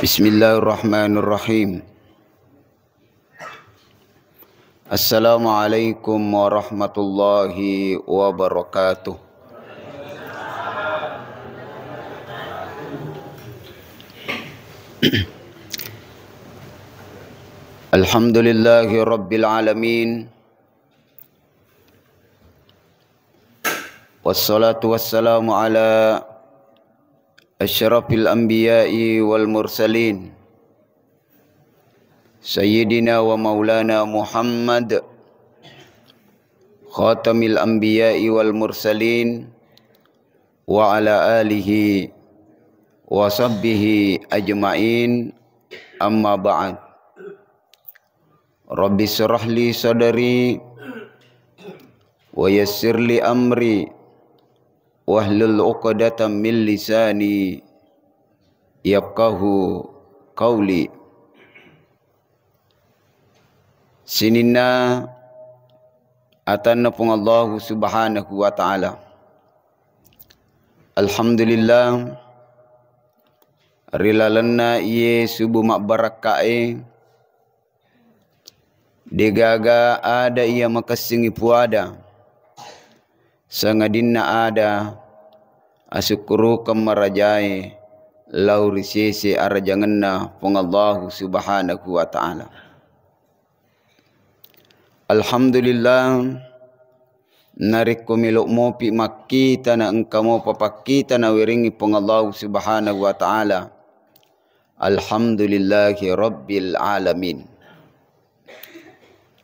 Bismillahirrahmanirrahim. Assalamualaikum warahmatullahi wabarakatuh. Alhamdulillahi rabbil alamin. Wassalatu wassalamu ala asyrafil anbiya'i wal mursalin Sayyidina wa maulana Muhammad khatamil anbiya'i wal mursalin wa ala alihi wa sahbihi ajma'in, amma ba'd. Rabbi syrah li sadri wa yassir li amri wahlul 'uqdatam min lisani yafqahu qawli. Sinina atanna pung Allah subhanahu wa ta'ala. Alhamdulillah rilalanna iye subuh mak barakae degaga ada ia makasingi puada sangadinna ada asukuru kamarajai lauri sese arajanganna pung Allah subhanahu wa ta'ala. Alhamdulillah narik komilok mopi makita na engkamo papakita na wiringi pung Allah subhanahu wa ta'ala. Alhamdulillahi rabbil alamin.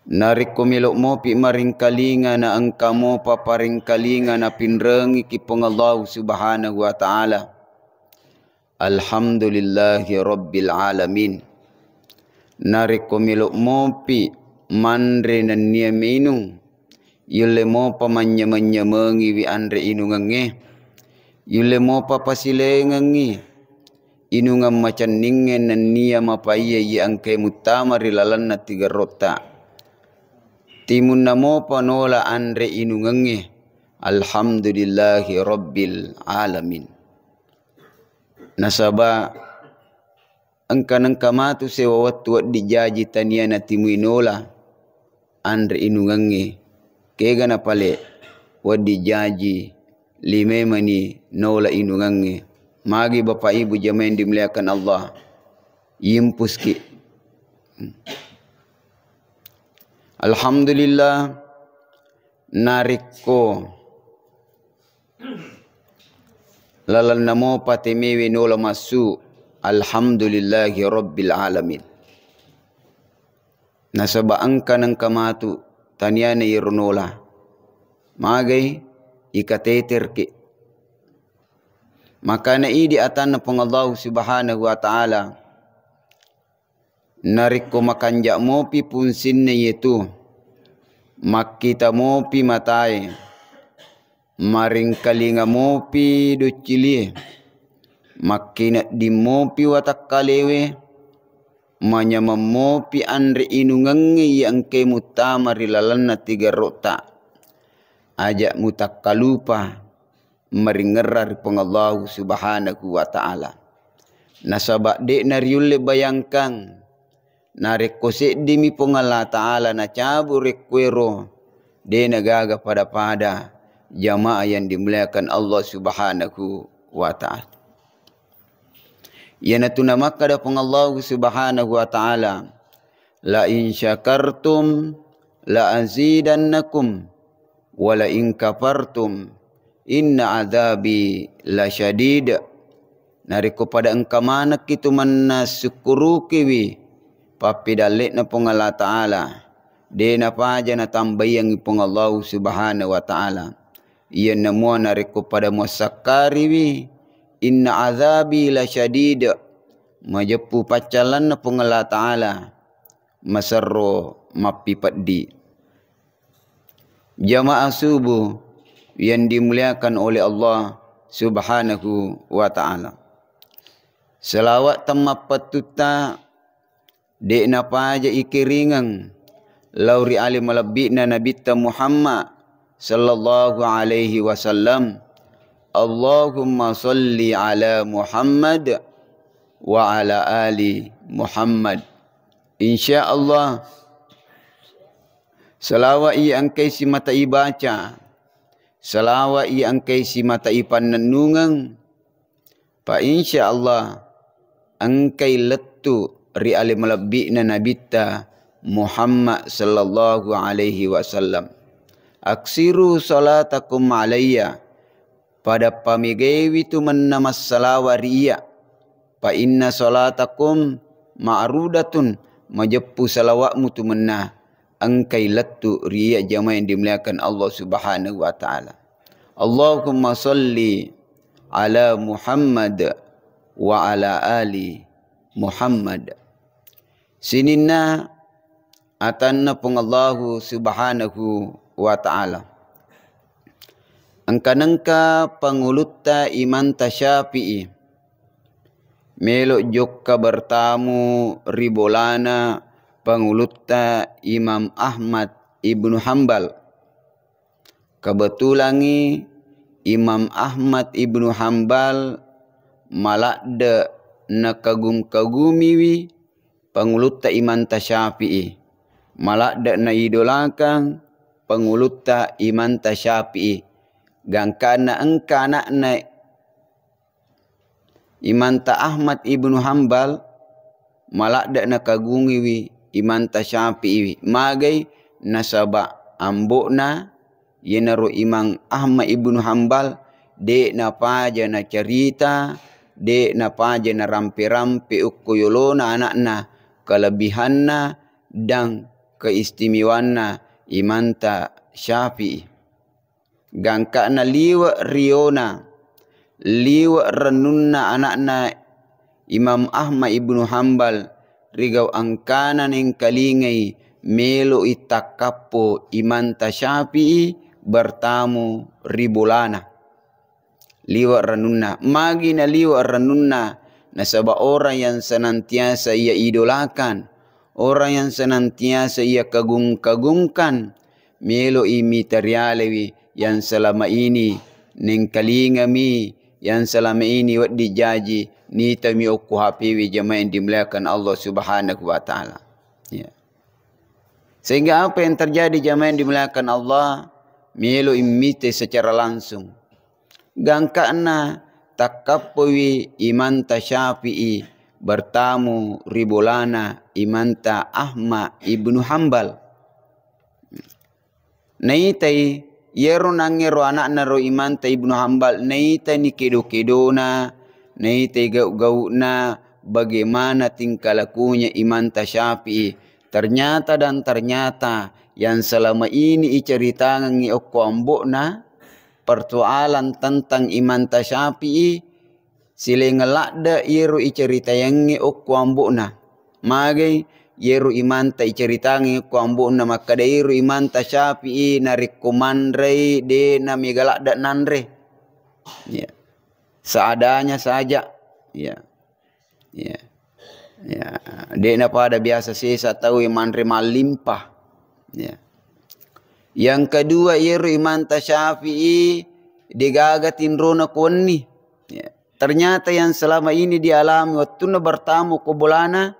Narik komilok mopi maringkalinga na engkamo paparingkalinga na pinrengi ki pung Allah subhanahu wa ta'ala. Alhamdulillahi rabbil alamin. Narik komilok mopi mandre na niya minung yule mo pa manya-manya-mangi wi andre inungange yule mo pa pasilengangi inungam macan ningen na niya mapaiya yi angke mutama rilalan na tiga rota timun na mo pa nola andre inungange. Alhamdulillahi rabbil alamin. Nasaba angkanang kamatu sewa watu dijaji tania na timu inola andre inungange kega na pale wadi jaji lime mani nola inungange magi bapa ibu jamain dimuliakan Allah yimpuski. Alhamdulillah nariko lalal namo patemewe nola masu. Alhamdulillahi rabbil alamin. Nasaba angka ng kamatu tanyana irunola magay ikateter ki maka na idi atan na pong Allah subhanahu wa ta'ala narik ko makanja mo pi punsin na ito makita mo pi matay maring kalinga mo pi ducili makina di mo pi watak kalewe manyama mopi andre inungangi yang ke mutama rilalan na tiga rota ajak mutakalupa meringerar peng Allah subhanahu wa ta'ala. Nasabak dek nariule bayangkan narekose dimi peng Allah ta'ala na cabu rekwero de nagaga pada jamaah yang dimuliakan Allah subhanahu wa ta'ala. Yana tunamaka da pung Allah subhanahu wa ta'ala la in syakartum la azidannakum wa la in kafartum inna adzabi la syadid. Nariko pada engkamanak itu manna syukuru kiwi papi dalik na pung Allah ta'ala de na paja na tambayang pung Allah subhanahu wa ta'ala iya namua nariko pada musakari wi inna azabi la syadid majepu pacalan na pung Allah ta'ala masarro mapipadi. Jamaah subuh yang dimuliakan oleh Allah subhanahu wa ta'ala. Selawat tamma patuta dek napa aja ikiringang lauri alim malabina nabita Muhammad sallallahu alaihi wasallam. Allahumma salli ala Muhammad wa ala ali Muhammad. InsyaAllah salawat i angkai si mata i baca, salawat i angkai si mata i panenungan, pa insyaallah angkai letu ri ali malabbi'na nabita Muhammad sallallahu alaihi wasallam. Aksiru salatakum alayya, pada pamigewi tu menamas salawat riya, pa inna salatakum ma'rudatun, majeppu salawatmu tu menah angkai letu riya jamaah yang dimuliakan Allah Subhanahu wa taala. Allahumma salli ala Muhammad wa ala ali Muhammad. Sinina atanna pung Allah Subhanahu wa taala. Angkanangka pangulutta iman tasyafi'i melok jokka bertamu ribolana pangulutta Imam Ahmad ibnu Hanbal. Kebetulangi Imam Ahmad ibnu Hanbal malakda na kagum-kagumiwi pangulutta iman tasyafi'i, malakda na idolakan pangulutta iman tasyafi'i. Gangkana engkana na Imanta Ahmad ibnu Hanbal malakda na kagungiwi Imanta Syafi'i magai nasaba ambokna yenaro Imam Ahmad ibnu Hanbal de na paja na cerita, de na paja na rampe-rampe ukkoyolona anakna, kelebihanna dan keistimewaanna Imanta Syafi'i. Gangkana liwa riona, liwa renunna anakna Imam Ahmad ibnu Hanbal rigau angkana ning kalingai melo itakapo Imanta Syafi'i bertamu ribulana. Liwa renunna, magi na liwa renunna nasaba orang yang senantiasa ia idolakan, orang yang senantiasa ia kagum-kagumkan, melo imiterialewi yang selama ini ning kalingami, yang selama ini wad dijaji ni tami okku hapiwi jamaah yang dimuliakan Allah Subhanahu wa taala. Ya. Sehingga apa yang terjadi jamaah yang dimuliakan Allah, melo imite secara langsung. Gangkana takapwi Imanta Syafi'i bertamu ribolana Imanta Ahmad ibnu Hanbal. Naitai yero nangero anakna ro Imanta ibnu Hanbal, naita ni kedo-kedona, naita gau-gauna bagaimana tingkah lakunya Imanta Syafi'i. Ternyata dan ternyata yang selama ini iceritakan ngi okko ambokna persoalan tentang Imanta Syafi'i sile ngelakda yero iceritayangi okko ambokna. Magai yero Imanta iceritangi ko ambokna maka dairu Imanta Syafi'i narik kumandrei de na migalakda nandre. Ya. Seadanya saja. Ya. Ya. Ya, de na pada biasa sisa tahu imandre malimpah. Ya. Yang kedua yero Imanta Syafi'i digagatin rona konni. Ya. Ternyata yang selama ini dialami waktu na bertamu kubolana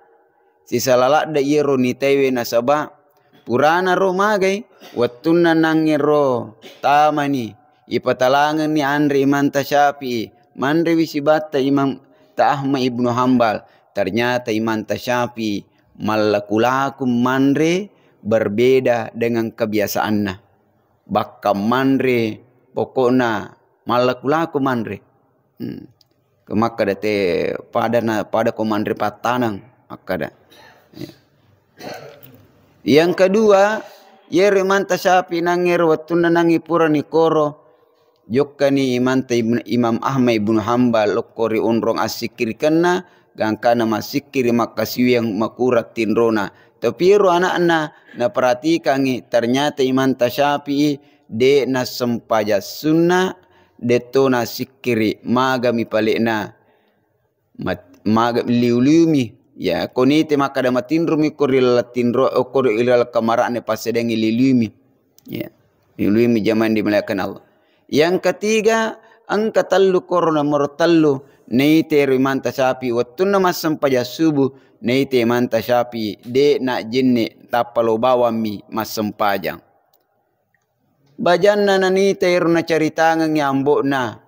sisa lalakda yero ni tewe nasaba purana ro magai waktu na nangero tamani ipatalangan ni andre Imanta Syafi'i mandre wisibata Imam Ahmad ibnu Hanbal. Ternyata Imanta Syafi'i malakulakum mandre berbeda dengan kebiasaannya. Bakka mandre pokokna malakulakum mandre. Maka date pada komandre patanang maka. Ya. Yang kedua, yere Imanta Syafi'i nangir waktu nanangi pura ni koro jokkani Imam Ahmad ibnu Hanbal lokori unrong asikir kena gangkana masikiri makasiwi yang makurat tinrona. Tapi ro anak-anak na perhatikangi ternyata Imanta Syafi'i de na sempaja sunnah de to na sikiri magami palekna magam liulumi ya konite maka da matinrumi koril tinro koril kamarane pasedengi liulumi ya liulumi zaman dimuliakan Allah. Yang ketiga angka tallu korona mortallu neite imam tasyafi wattuna masam paja subuh neite imam tasyafi de nak jinne tapalo bawami masam pajang bajanna nanite iruna caritangan ngambokna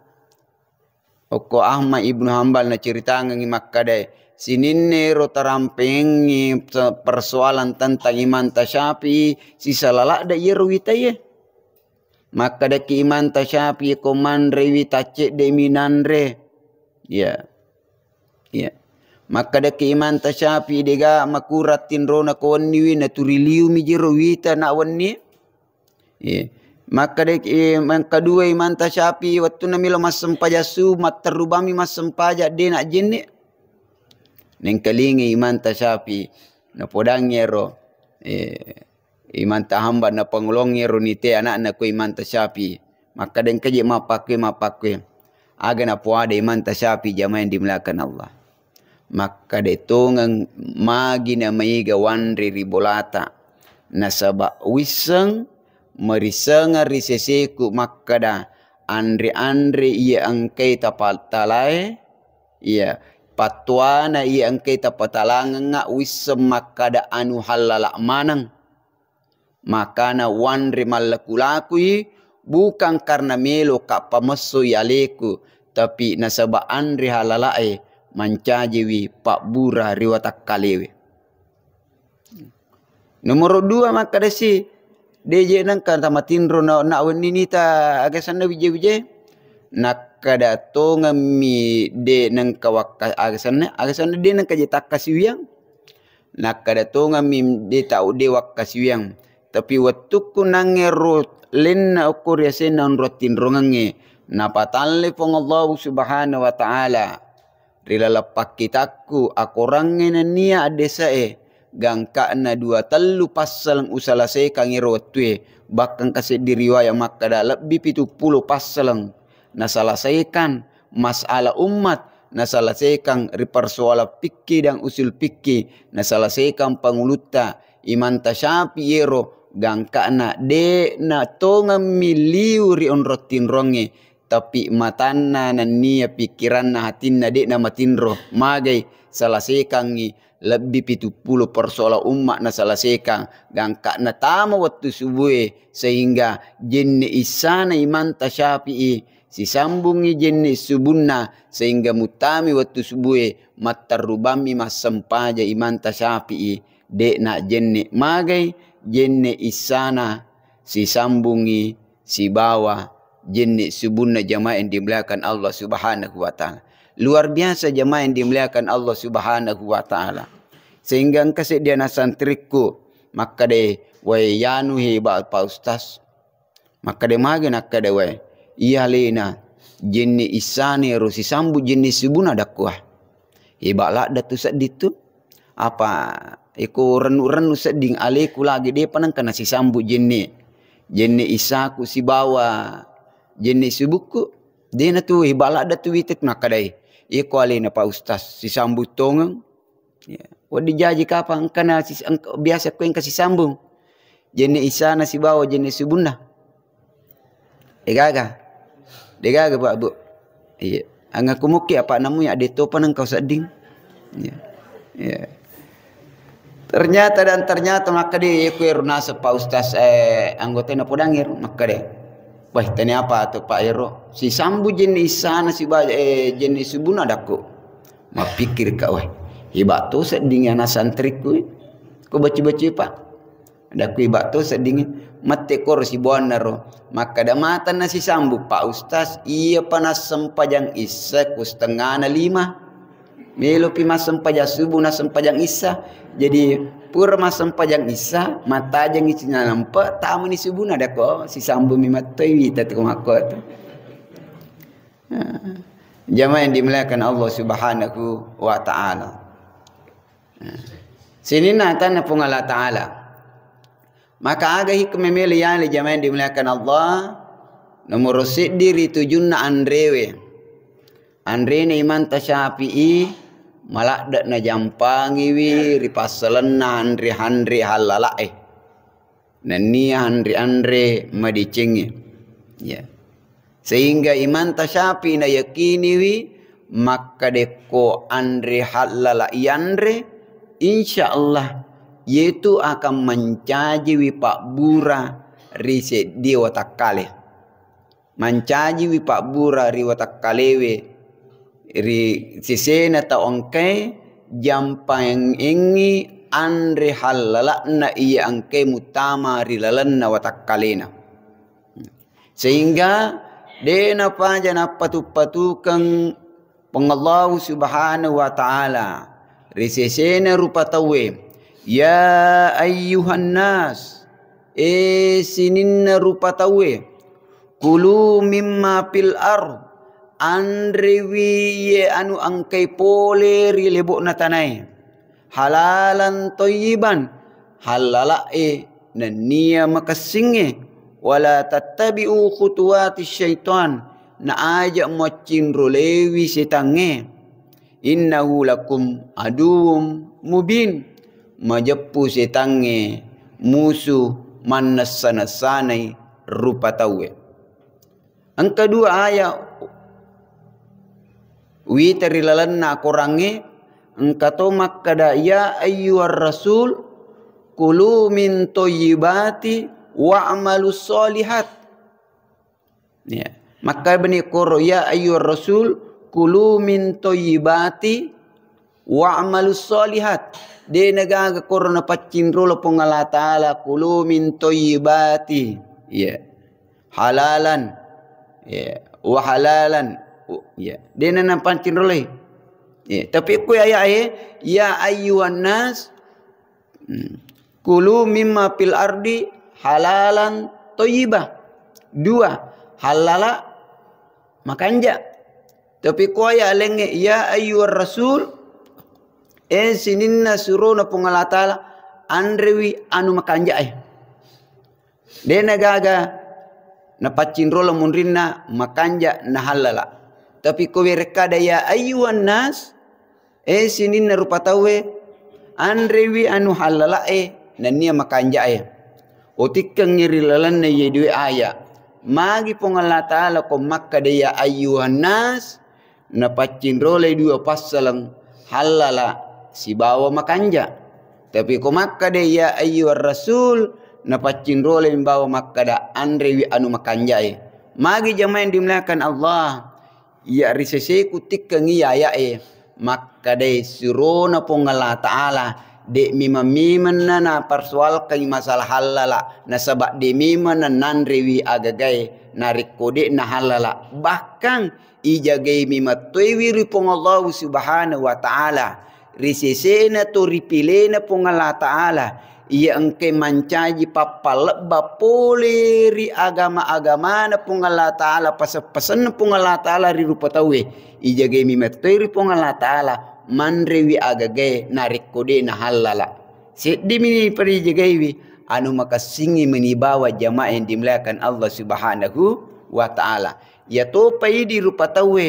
Oko Ahmad Ibnu Hambal na ceritangan ngi makkadai sininne ro tarampengi persoalan tentang Imam Tasyafi si salalak da yeru witaye maka da ki Imam Tasyafi ko manre witace de minanre ya maka da ki Imam Tasyafi dega makuratin rona ko wonni wi na turiliu mi jero wita na wonni ya maka dek yang kedua Imam Tasyafi waktu namilo masem pajasu materubami masem pajak de nak jinni neng kelingi Imam Tasyafi na podangero Imam Tahamba na pangulongero nite anak na ko Imam Tasyafi maka den kaje mapakwe aga na puade Imam Tasyafi jamaah dimulakan Allah maka de tongang magi na maiga wanri ribolata nasaba wiseng merisanga riseseku makkada andre ia angkai tapatalae ia patuana ia angkai tapatalanga wisem makkada anu halala manang makana wanre malakulakui bukan karena melo ka pameso yaleku tapi nasaba andre halalae mancajewi pak bura riwatak kalewe nomor 2 makkada si DJ nang kan tamatinro na wani ta agasan na wije nak kada to ngami de nang kawak agasan na de nang kajetak kasiwiang nak kada to ngami de tau de wak kasiwiang tapi waktu ku nangero len na okur yasen nan rotin rongange na patalle pong Allah subhanahu wa ta'ala rila lapak kitaku akorange na niya adesae gangka na 2 tellu pasal usalasai kangiro watue bakang kasih diriwayat maka dah lebih 70 pasal nasalahsaikan masalah umat nasalahsaikan persoalan fikih dan usul fikih nasalahsaikan panguluta Imam Tasyafi yero gangka na de na tonga miliu ri onrotin ronge tapi matana na nia pikiran na hatinna de na matinro magai salahsaikan ngi lebih 70 persoalan umat na salahsaikan gangka na tama waktu subuh sehingga jinni isana Imam Tasyafi si sambungi jinni subunna sehingga mutami waktu subuh matarubami masempaja Imam Tasyafi dek nak jinni magai jinni isana si sambungi si bawa jinni subunna jamaah yang dimuliakan Allah Subhanahu wa ta'ala. Luar biasa jamaah yang dimuliakan Allah Subhanahu wa ta'ala. Sehingga kasih dia na santriku maka de way yanu hebat Pak Ustaz. Maka de mage nak de way iya lena jinni isane rosi sambu jinni subuna dakwah. Hebat lah datu seditu apa iko renu seding aleku lagi de panang kana si sambu jinni isaku si bawa jinni subuku de na tu hebat lah datu witit maka de iko alena Pak Ustaz si sambu tongang ya wadi jaji kapang kana biasa ko yang kasih sambung jene isa nasi bawa jene subunna degaga Pak Bu iya anga kumuki apa namanya ade to panang kau seding ya ternyata maka dia ku runasa Pak Ustaz anggota na podangir maka dia wah tanya apa tuh Pak Ero si sambu jene isa nasi bawa jene subunna dakku mapikir ka wah hebat tu sedingnya na santriku ko baca-baca Pak ada ku hebat tu sedingnya mate kor si bonaro maka ada mata nasi sambu Pak Ustaz iya panas sempajang isa ku setengah na 5 melo pi mas sempajang subuh na sempajang isa jadi pur mas sempajang isa mata jang isinya nampak tamu ni subuh na ada ko si sambu mi matoi wita tu makot jamaah yang dimuliakan Allah Subhanahu wa ta'ala. Sini natana pun Allah Ta'ala maka aga hikmah melian li jamaah dimuliakan Allah nomor diri tujunna andrewe andrene Imam Tasyafi malak dak na jampangi wi ripasalenna andre halalae nani andre madicengi ya sehingga Imam Tasyafi na yakini wi maka deko andre halala yandre insyaallah yaitu akan mencaji wipak bura riset dia watak kale mencaji wipak bura ri watak kalewe ri sisena ta ongke jampa yang ingi andre halala na iya angke mutama ri lalanna watak kalena sehingga dena pajana patu-patukan pengallahu subhanahu wa ta'ala risesena rupa tawe ya ayyuhan nas sininna rupa tawe kulu mimma pil ard andrewi ye anu angkai pole ri lebok na tanai halalan toyiban halala nania makasinge wala tattabi'u khutuwati syaitan na ajak macin rolewi setange innahu lakum aduum mubin majepu setange musuh manasana-sanai rupa tawe. Ang kedua ayat wi terilalanna korange ang katomak kada ya ayyuhar rasul kulu min thayyibati wa'malus solihat. Ya, maka bani koro ya ayyuhar rasul kulu min thayyibati wa'malus solihat. De nagaga koro na pacinrolo pongala taala kulu min thayyibati. Ya. Halalan. Ya, wa halalan. Ya. De na pacinrolo. Ya, tapi ku ya ayyuhan nas kulu mimma fil ardi halalan thayyibah. Dua, halala makanja. Tapi ku ya lenge ya ayyuhar rasul sininna surona pongalatala andrewi anu makanja dena gaga na pacinrola munrinna makanja na halala. Tapi ko rekada ya ayyuhan nas sininna rupa tawe andrewi anu halala nania makanja otikang nyirilalan na yedwe aya magi pongalatala ko makada ya ayyuhan nas na pacinrola dua pasalang halala si bawa makanja. Tapi ko makada ya ayyuhar rasul na pacinrole bawa makada andrewi anu makanja magi jamain dimlakan Allah ya risese kutik kangi ya makada surona pongala taala de mima-miman na persoal kay masalah halala na sabak de mima na nandrewi agagai narik kode na halala bahkan ijagai mima tuwi ripong Allah subhanahu wa ta'ala risesena to ripilena pongala ta'ala ia engke mancaji papaleba pole ri agama-agama na pongala ta'ala pasan pongala ta'ala ri rupa tawe ijagai mima tuwi pongala ta'ala manrewi agage narik kode na halala sedih mini pari jagaiwi anu makasingi menibawa jamaah yang dimuliakan Allah subhanahu wa ta'ala ya to pai di rupa tawe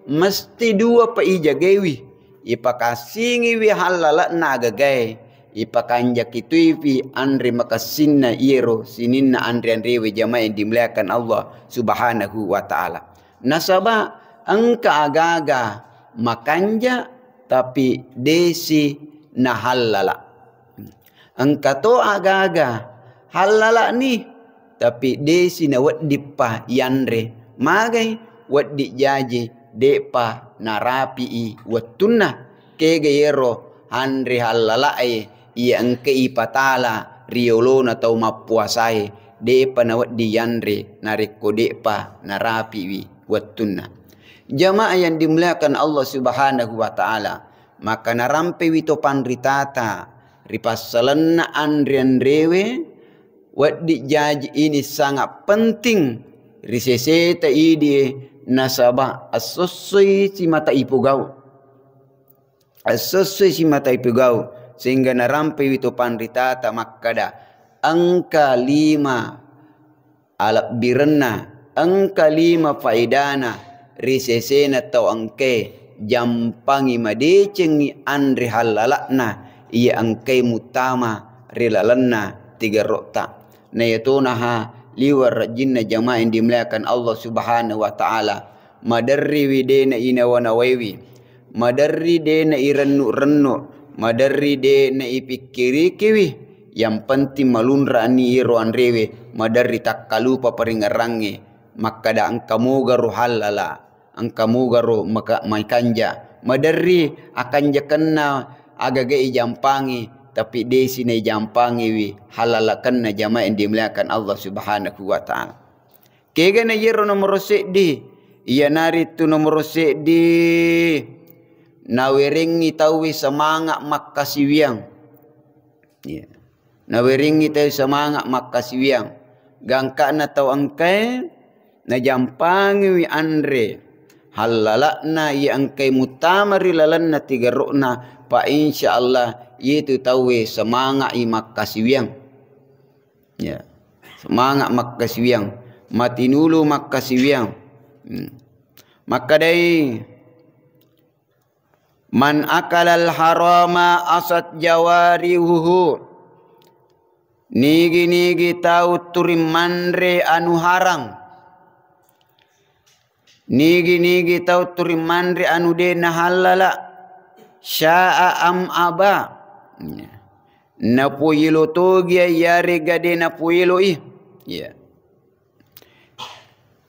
mesti dua pai jagaiwi ipakasingi wi halala na agage ipakanja kitui andre makasinna iero sininna andre andrewi jamaah yang dimuliakan Allah subhanahu wa ta'ala nasaba angka agaga makanja tapi desi na halala. Engka to agaga halala ni tapi desi na waddi pa yanre magai waddi jaji depa narapi wattunna kege yero handre halala iya engke ipatala riolo na tau mapuasai depa na waddi yanre nareko depa narapi wattunna. Jamaah yang dimuliakan Allah subhanahu wa ta'ala maka narampe wito panritata ripasalanna andrian rewe waddi jaji ini sangat penting riseseta idi nasabah asosoi si mata ipugau asosoi si mata ipugau sehingga narampe wito panritata makada angka 5 alap birenna angka 5 faidana risesena tau angke jampangi madecengi andri halalakna iya angke mutama rilalanna 3 rokta na yatunaha liwar jinna jamaah yang dimuliakan Allah subhanahu wa ta'ala madarri widena ina wana waiwi, madarri dena irennu-rennu, madarri dena ipikiri kiwi, yang penting malunra ni iroan rewe, madarri tak kalupa peringarangi, maka da angkamu garu halala, angkamu garu maka maikanja, madarri akan jakenna agaga ijampangi, tapi desi na ijampangi wi halalakan na jamaah yang dimuliakan Allah Subhanahu wa taala. Kega na yero nomor di, iya nari tu nomor di, naweringi tawi semangat makasiwiang. Ya. Naweringi tawi semangat makasiwiang. Gangka na tau angkai na jampangi wi andre. Halalakna iya angkai mutamari lalanna tiga rukna pa insyaallah itu tawi semangat i makasiwiang. Ya. Semangat makasiwiang. Mati nulu makasiwiang. Maka dai man akalal harama asat jawarihuhu, nigi tau turim mandre anu harang, nigi tau turim mandre anu dena halala, sya'a am aba, napuilo togia yare gade napuilo ih, ya.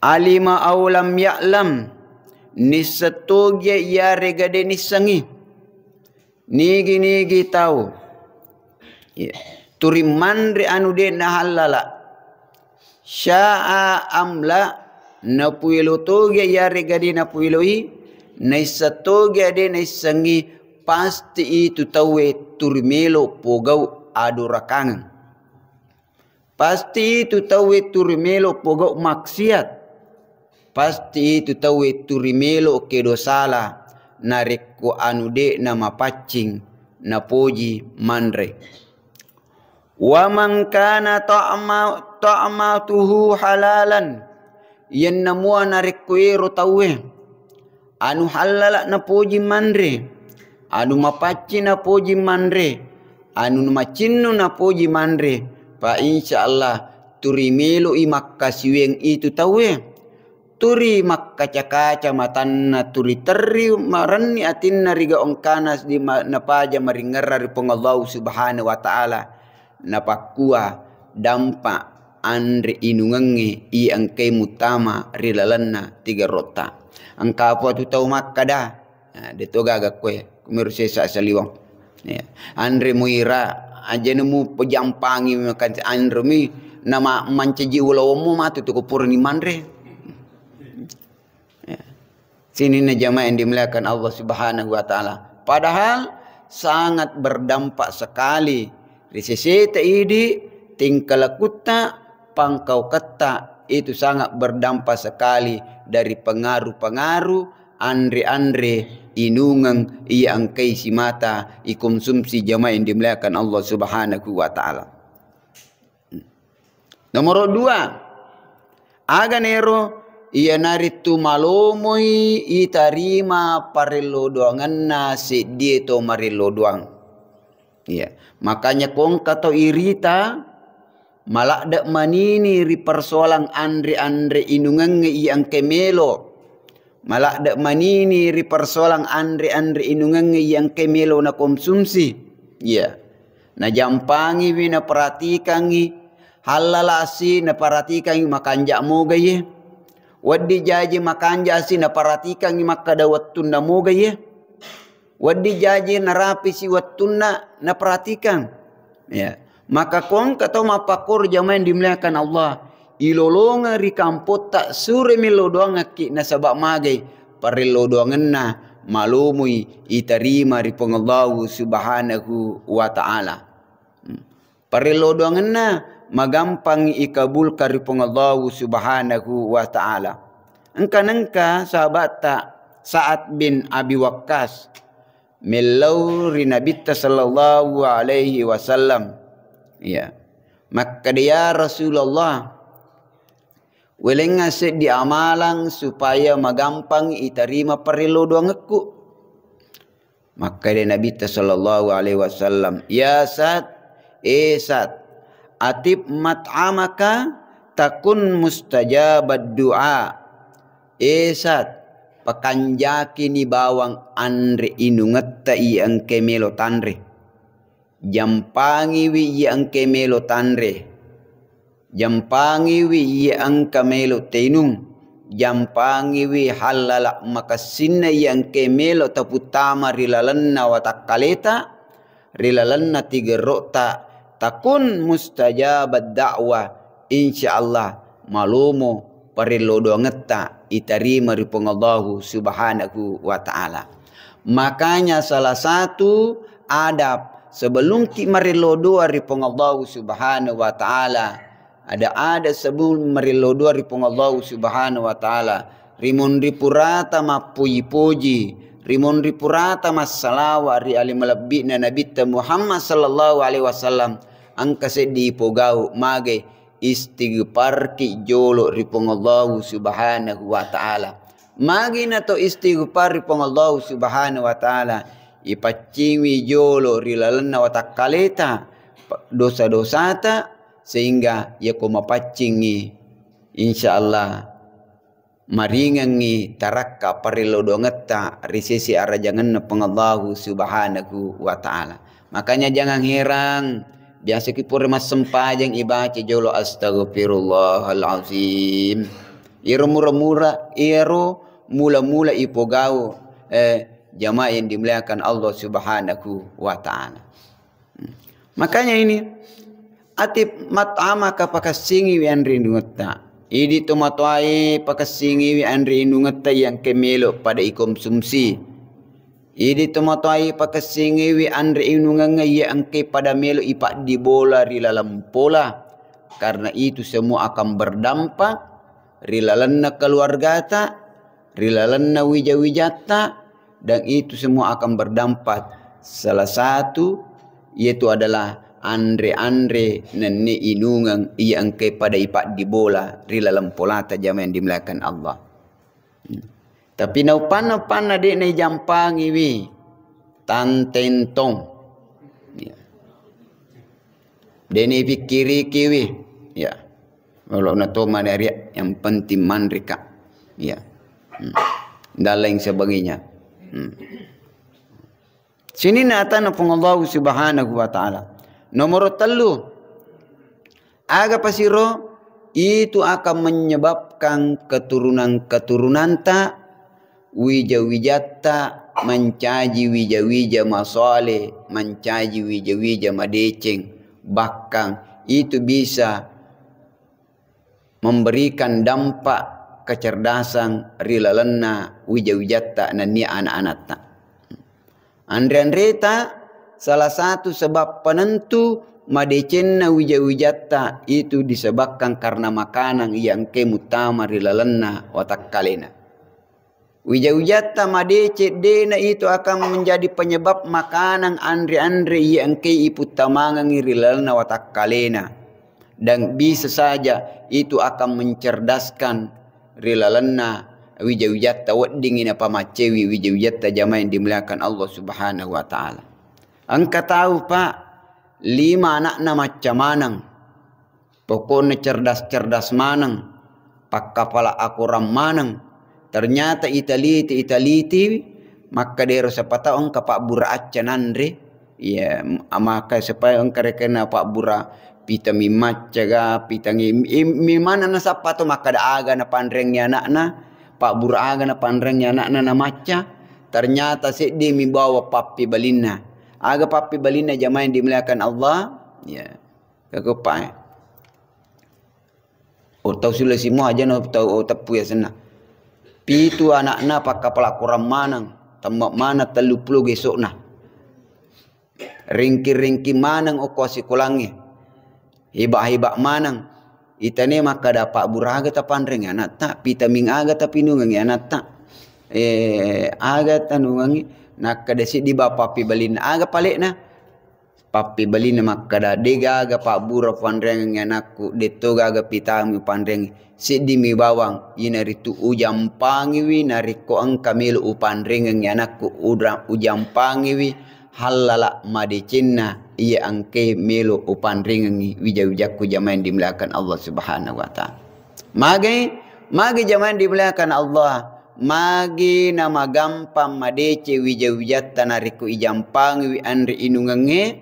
Alima aulam ya'lam, nisatogia yare gade nisangi, nigi tahu, ya. Turim mandre anu dena halala, sya'a amla, napuilo togia yare gade napuiloi, nisatogia de nisangi, pasti itu tahu turimelo pogau adu rakangan, pasti itu tahu turimelo pogau maksiat, pasti itu tahu turimelo kedosala narikku anu de nama pacing na poji mandre. Wa man kana ta'amatuhu halalan, yen namua narikku ero tawe anu halala na poji mandre, anu mapaci na poji mandre, anu macinnu na poji mandre, pa insyaallah turimelo i makkasiweng itu tawe, turi makkaca-kaca matanna turi terri maranni atinna riga ongkanas di napaja maringerra ripong Allah Subhanahu wa taala, napakua dampak andre inungange i angkai mutama rilalanna tiga rota. Angka apa tu tahu makkada, de toga gakwe kumirusesa saliwang. Ya. Andre muira aja nemu pejampangi makan andre mi nama manceji ulawamu matu tu kupurni mandre. Sini na jamaah yang dimuliakan Allah Subhanahu wa taala. Padahal sangat berdampak sekali. Riseseta idi tingkalakuta pangkau kata itu sangat berdampak sekali dari pengaruh-pengaruh andre inungang ia angkai si mata ikonsumsi jamaah yang dimuliakan Allah Subhanahu wa taala. Nomor 2, aga nero ia naritu malomoi itarima parilo doanganna sedie to marilo doang. Ya, makanya kong kato irita malakda manini ri persoalan andre inungange iang kemelo. Malakda manini ri persoalan andre inungange iang kemelo na konsumsi. Ya. Na jampangi wi na perhatikangi halalasi na perhatikangi makanja mo gaye. Wadi jaji makanja si na paratikan ni makada wattuna moga ye. Wadi jaji narapi si wattuna na perhatikan. Ya. Maka kong katau mapakor jamaah dimuliakan Allah. Ilolonga ri kampot tak sure milodoang ki na sabak magai. Parilodoangan na malumui itarima ri pengallahu Subhanahu wa ta'ala. Parilodoangan na magampang ikabul karipong Allah Subhanahu wa ta'ala. Engka sahabat tak Sa'ad bin Abi Waqqas melau rinabita sallallahu alaihi wasallam. Ya. Maka dia Rasulullah weleng ngasih di amalang supaya magampang itarima parilodoang aku. Maka dia Nabi sallallahu alaihi wasallam, ya Sa'ad, Sa'ad, atib mat'amaka takun mustajabad du'a. Sa'ad, pakanjaki ni bawang andre inungetta i angke melo tanre. Jampangi wi i angke melo tanre. Jampangi wi i angka melo tenung. Jampangi wi halala makasinna i angke melo taputama rilalanna watakkaleta. Rilalanna tigerota takun mustajabad da'wah. Insyaallah malumo parilodo ngetta itarima ripong Allah subhanahu wa ta'ala. Makanya salah satu adab sebelum ki marilodo ripong Allah subhanahu wa ta'ala, ada sebelum marilodo ripong Allah subhanahu wa ta'ala, rimun ripurata mapuji-puji, rimun ripurata masalawa ri alim labina nabi Muhammad sallallahu alaihi wasallam angka sedi pogau mage istighfar ki jolo ripong Allah subhanahu wa ta'ala. Magi na to istighfar ripong Allah subhanahu wa ta'ala. Ipacingi jolo rilalanna wa takkaleta dosa-dosata sehingga ya ko mapacingi insyaallah maringangi tarakka parilodo ngetta risesi arajangan pengallahu subhanahu wa ta'ala. Makanya jangan heran biasa kipur mas sempajang ibaca jolo astaghfirullahalazim. Iro mura-mura, iro mula-mula ipogau jamaah yang dimuliakan Allah subhanahu wa ta'ala. Makanya ini atip mat'ama ka pakasingi wi andri indungetta. Idi to matwai pakasingi wi andri indungetta yang kemelo pada ikonsumsi. Idi tomatoi pakasingi wi andre inunganga ya angke pada melo ipak di bola rilalam pola. Karena itu semua akan berdampak rilalanna keluargata, rilalanna wija-wijata, dan itu semua akan berdampak. Salah satu yaitu adalah andre nene inungang iya angke pada ipak di bola rilalam pola tajam yang dimuliakan Allah. Tapi nau pana dek na jampangi wi tantentong. Ya. Dene pikiri kiwi. Ya. Kalau na to manari yang penting mandrika. Ya. Dan lain sebagainya. Sini na atana pung Allah subhanahu wa ta'ala. Nomor 3. Aga pasiro itu akan menyebabkan keturunan tak wija-wijata mencaji wija-wija masole, mencaji wija-wija madeceng. Bahkan itu bisa memberikan dampak kecerdasan rilalanna wija-wijata nani anak-anak tak. Andre-andreta salah satu sebab penentu madecenna wija-wijata itu disebabkan karena makanan yang kemutama rilalanna watakkalena. Wija-wijata madece dena itu akan menjadi penyebab makanan andre yang ke iputamangan rilalna watakkalena. Dan bisa saja itu akan mencerdaskan rilalna wija-wijata waddingin apa macewi wija-wijata jamaah yang dimuliakan Allah subhanahu wa ta'ala. Angka tahu pak 5 anakna macam manang. Pokoknya cerdas-cerdas manang. Pak kepala akuram manang. Ternyata italiti maka dero siapa tahu engka pak bura acan andre ya maka supaya engka rekena pak bura pita mimaca ga pitangi mimana na sapa to maka da aga na pandrengnya anakna pak bura aga na pandrengnya anakna na maca ternyata sedih mi bawa papi balinna aga papi balinna jamaah yang dimuliakan Allah ya kagopa tahu sulah semua aja no tahu tepu ya sana. Pitu anak-anak pakai pelakuran manang. Tambak mana 30 gesok nah. Ringki-ringki manang okuasi kulangi. Hibak-hibak manang. Itane maka dapat buraga tapandring anak tak. Pita ming aga tapi nungangi anak tak. Aga tanungangi. Nak kadasi di bapa pi balin aga palik na. Papi balin maka da dega aga pak bura pandring anakku. Deto aga pita mi pandring. Sidi mi bawang inari tu ujampangi wi nariko angka milu upandringan anakku ujampangi wi halala madicinna iya angke milu upandringan wija-wijaku jamaah dimuliakan Allah subhanahu wa ta'ala. Magi jamaah dimuliakan Allah magi nama gampang madece wija-wijatta nariku ijampang wi andri inungange,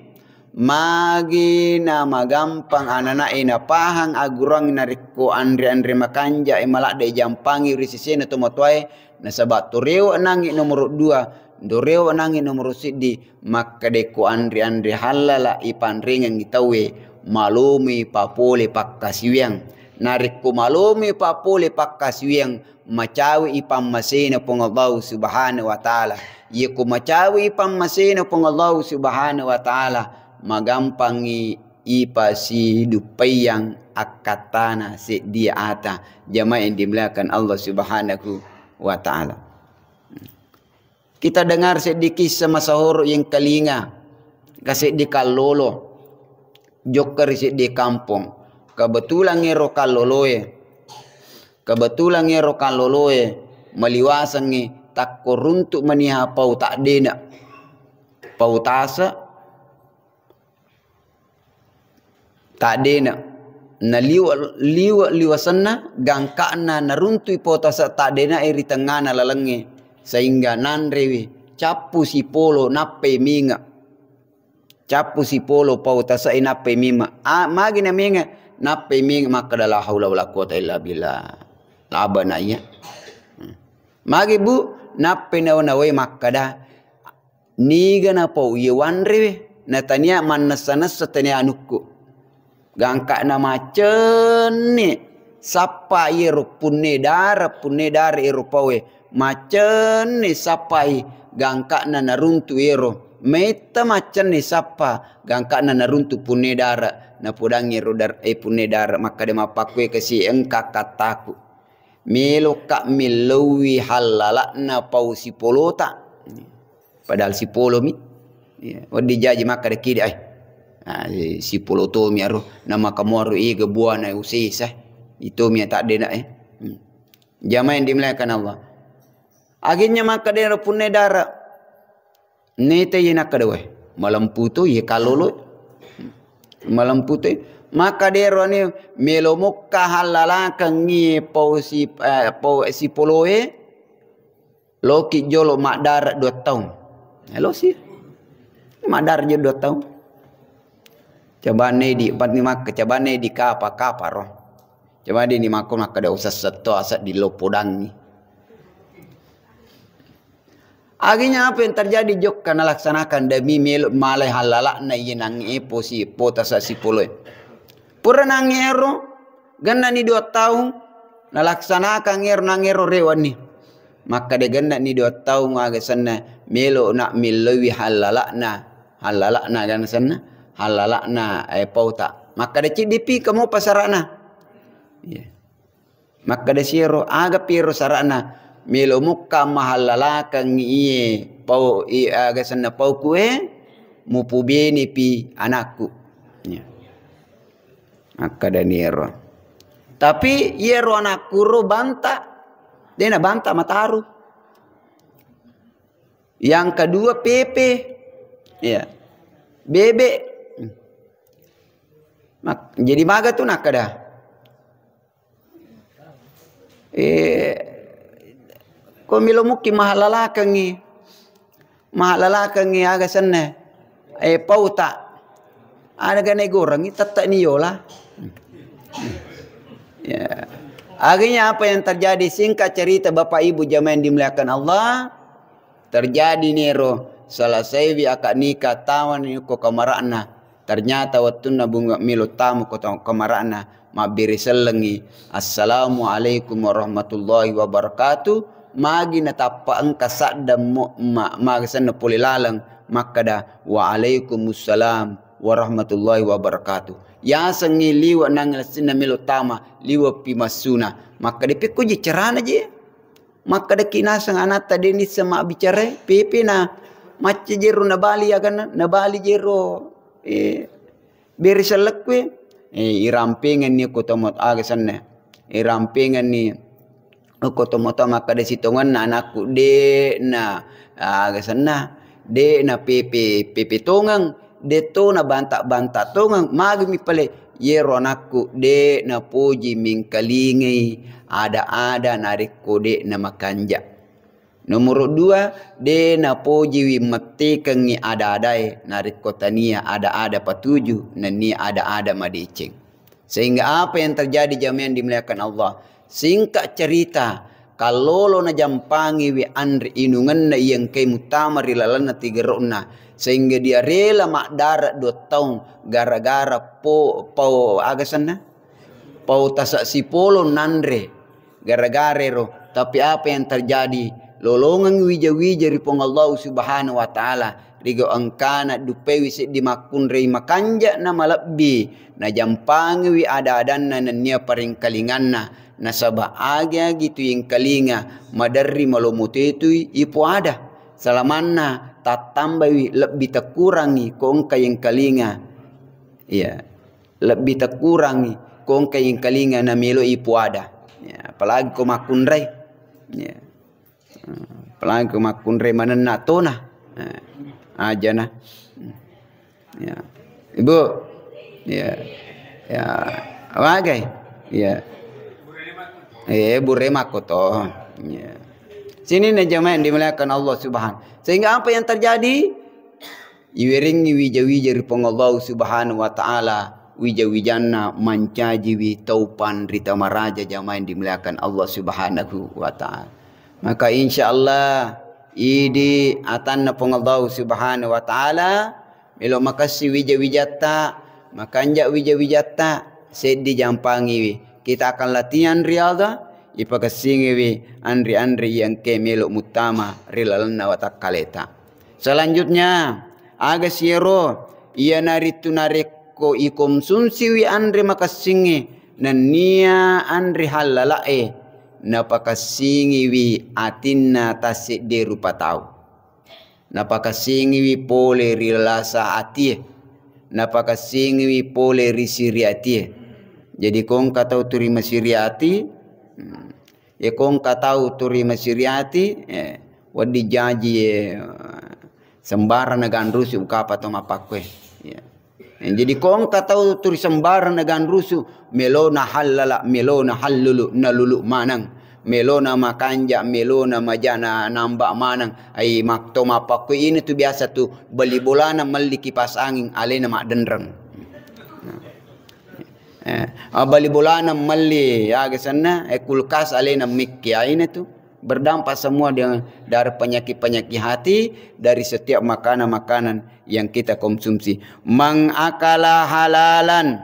magi nama gampang anak ina pahang agurang nariku andri makanja malak de jampangi risisena to motwae nasabat toreo nangi nomor 2 doreo nangi nomor sidi maka deku andri halala ipan ringan gitawe malumi papole pakkasiwiang nariku malumi papole pakkasiwiang macawi ipan masena pong Allah subhanahu wa ta'ala yeku macawi ipan masena pong Allah subhanahu wa ta'ala magampangi ipasi dupayang akatana si dia ata jamaah yang dimuliakan Allah subhanahu wa ta'ala. Kita dengar sedikit semasahur yang telinga kasih di kalolo joker di kampung kebetulan ngero kaloloe meliwasangi tak koruntuk maniha pau tak dena pau tasa tak dena na liwasanna gangkana naruntui pau tasa tak dena iri tengana lalenge sehingga nanrewi capu si polo nape minga capu si polo pau tasa nape mima magi na minga nape minga maka la haula wala quwata illa billah labana ya magi bu nape nawe makada niga na pau ye wanrewe natania mannasanas satania anukku gangka na macen ni sapa yero punne dara ero pawe macen ni sapai gangka na naruntu ero meta macen ni sapa gangka na naruntu punne dara na pudangi rodar punne dara maka de mapakwe kasi engka kataku melo kak milowi halala na pau si polota padahal si polo mi wadi jaji maka de kidi si polo to mi aro nama kamu iga buana usisa itu mi tak dena jamaah yang dimuliakan Allah akhirnya maka dia punne dara nete yena kadwe malam putu ye kalolo malam putu maka dia ni melo mukka halala kangi pau si poloe loki jolo mak darat 2 tahun halo sih mak darat je 2 tahun coba di empat ni mak coba di kapa roh coba di mak ada usah seto asat di lopodang ni akhirnya apa yang terjadi jok karena laksanakan demi malai halala na yenang posi potasa si poloe pura nangero ganda ni 2 tahun na laksanakan ngero rewani maka de ganda ni 2 tahun aga sana melo nak milowi halala na gan sana halala na pauta maka de cidipi kamu pasarana maka de siro aga piro sarana melo mukka mahalala kang iye pau aga sana pau kue mupu beni pi anakku maka de niro tapi yero anakku ro banta dena banta mataru yang kedua Pepe bebek jadi maga tu nak dah ko milo muki mahalala kangi aga sana pauta ada gane gorang tata niyola akhirnya apa yang terjadi singkat cerita Bapak Ibu jamaah yang dimuliakan Allah terjadi nero selesai wi akak nikah tawan yuko kamarana ternyata waktu bunga milo tamu kota kamarana mabiri selengi assalamualaikum warahmatullahi wabarakatuh magi natapa engka sadda magasan puli lalang makada waalaikumsalam warahmatullahi wabarakatuh ya sengi liwa nangil sina milo tama liwa pimasuna maka depe kuji cerana je maka de kinasang anata deni sama bicara pepe na macce jero na bali agan na bali jero beri selekwe irampingan ni kotomot aga sana irampingan ni kotomot maka de sitongan na anakku de na aga sana de na pepe tongang de to na banta tongang magi mi pale yero anakku de na puji mingkalingi ada narik kode nama kanja. Nomor 2, de na pojiwi matekangi ada-adai narik kotania ada patuju nani ada madeceng. Sehingga apa yang terjadi jamian dimuliakan Allah? Singkat cerita, kalau lo na jampangi wi andri inungan na yang kay mutamari lalana tigerona, sehingga dia rela mak darat 2 tahun gara-gara pau agasan na pau tasak sipolo nandre gara-gara ro. Tapi apa yang terjadi? Lolongan wija-wija ripong Allah subhanahu wa ta'ala. Rigo angkana dupewi sit di makun rei makanja na malabbi. Na jampangi wi ada-adan na nania paring kalinganna. Na sabah agya gitu yang kalinga. Madari malomote itu ipo ada. Salamanna tatamba wi lebih takurangi kongka yang kalinga. Iya. Lebih takurangi kongka yang kalinga na melo ipo ada. Ya, apalagi ko makun rei. Ya. Apalagi makun remanan natona aja nah. Ya. Ibu, ya, ya, wagai, ya, buremako toh. Ya. Sini nih jemaah yang dimuliakan Allah Subhanahu. Sehingga apa yang terjadi? Iwiringi wija-wija ripong Allah Subhanahu wa Ta'ala. Wija-wijanna mancajiwi taupan rita maraja jemaah yang dimuliakan Allah Subhanahu wa Ta'ala. Maka insyaallah idi atanna pengallahu subhanahu wa ta'ala melo makasih wija-wijata makanja wija-wijata sedi jampangi kita akan latihan riyadha ipakasingi wi andri-andri yang ke melo mutama rilalna wa takaleta. Selanjutnya aga siero ia naritu nareko ikonsumsi wi andri makasingi nania andri halalae napakasingi wi atinna tasik de rupa tau. Napakasingi wi pole rilasa atie. Napakasingi wi pole risiri atie. Jadi kong katau turi masiriati, ya kong katau turi masiriati, wadi jaji sembara nagan rusu kapa to mapakwe. Jadi kong katau turi sembara nagan rusu melona halala melona hallulu nalulu manang melona makanja melona majana nambak manang ai makto mapakwe ini tu biasa tu beli bolana meli kipas angin alena mak denreng. Bali bolana meli ya kesana kulkas alena mikki ini tu berdampak semua dengan dari penyakit-penyakit hati dari setiap makanan-makanan yang kita konsumsi. Mangakala halalan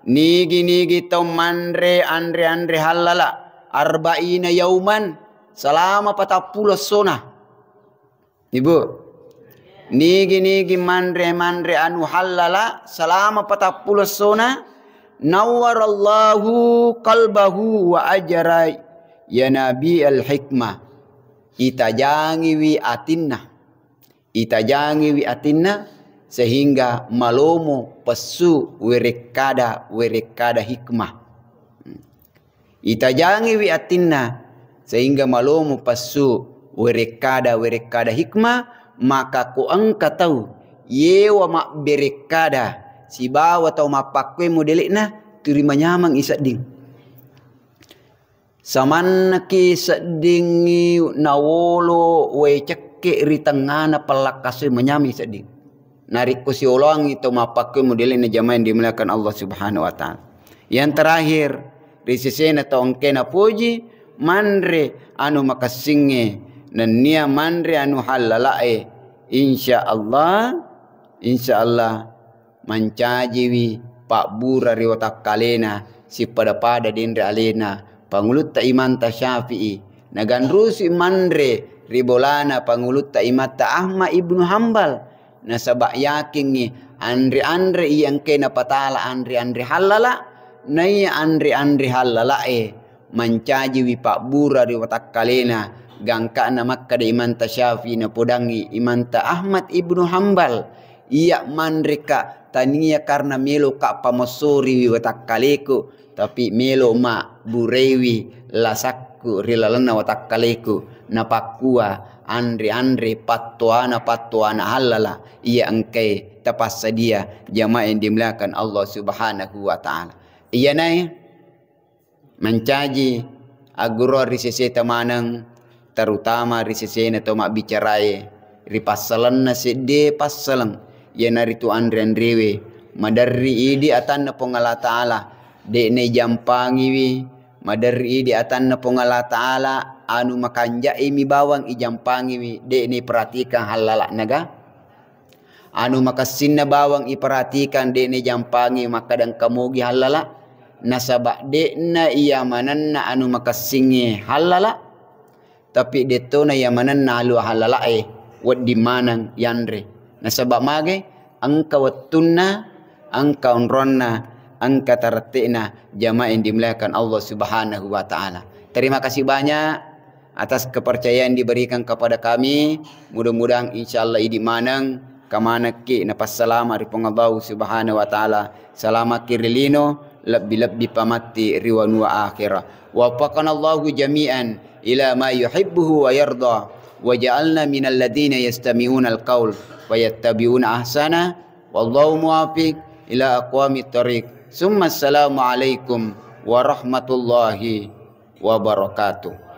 nigi tau mandre andre halala arba'ina yauman selama 40 sona. Ibu nigi mandre anu halala selama 40 sona nawwarallahu qalbahu wa ajra ya nabi al hikmah itajangi wi atinna sehingga malomo pesu werekada hikmah. Itajangi wi atinna sehingga malomo pesu werekada hikmah maka ko angka tahu yewa mak berekada si bawa tau mapakwe modelikna terima nyamang isading. Samanaki sedingi nawolo we cekek ritangana pelakase menyami seding. Narik kusi ulang itu mapakwe modelnya jamaah yang dimuliakan Allah Subhanahu wa ta'ala. Yang terakhir risisena tongkena puji mandre anu makasinge dan nia mandre anu halalae insya Allah mancajiwi pak bura riwatak kalena si pada dindre alena pangulut ta imanta Syafi'i nagan rusi mandre ribolana pangulut ta imata Ahmad ibnu Hambal nasabak yakin ni andre yang kena patala andre halala nai andre halala mancaji wi pak bura di watak kalena gangka na makka de imanta Syafi'i na podangi imanta Ahmad ibnu Hambal iya mandreka tania karena melo ka pamasori wi watak kaleku tapi melo ma burewi lasakku rilalana watak kaleku napakua andre patuana halala iya engkai tapas sadia jamaah yang dimuliakan Allah Subhanahu wa ta'ala. Iya nai mencaji aguro risese tamanang terutama risese na to mak bicarai ri passalan na sedde passalan ya naritu andre madarri idi atan na pongala taala de ne jampangi wi madarri idi atan na pongala taala anu makanja mi bawang i jampangi wi de ne perhatikan halala naga anu makasinna bawang i perhatikan de ne jampangi makadang kamugi halala nasabak de na iya mananna anu makasingi halala tapi deto na iya mananna alu halala wad di manang yandre nasabak mage angka wattunna angka unronna angka tartina jamaah yang dimuliakan Allah Subhanahu wa taala. Terima kasih banyak atas kepercayaan diberikan kepada kami. Mudah-mudahan insyaallah idi manang kamana ki napas salama ri Allah Subhanahu wa taala. Salama kirilino lebih pamati riwan wa akhirah. Wafaqana Allahu jami'an ila ma yuhibbuhu wa yarda wa ja'alna minal ladzina yastami'una al-qaul wa yattabi'una ahsana wallahu muwaffiq ila aqwamit thariq. Summa assalamu alaikum warahmatullahi wabarakatuh.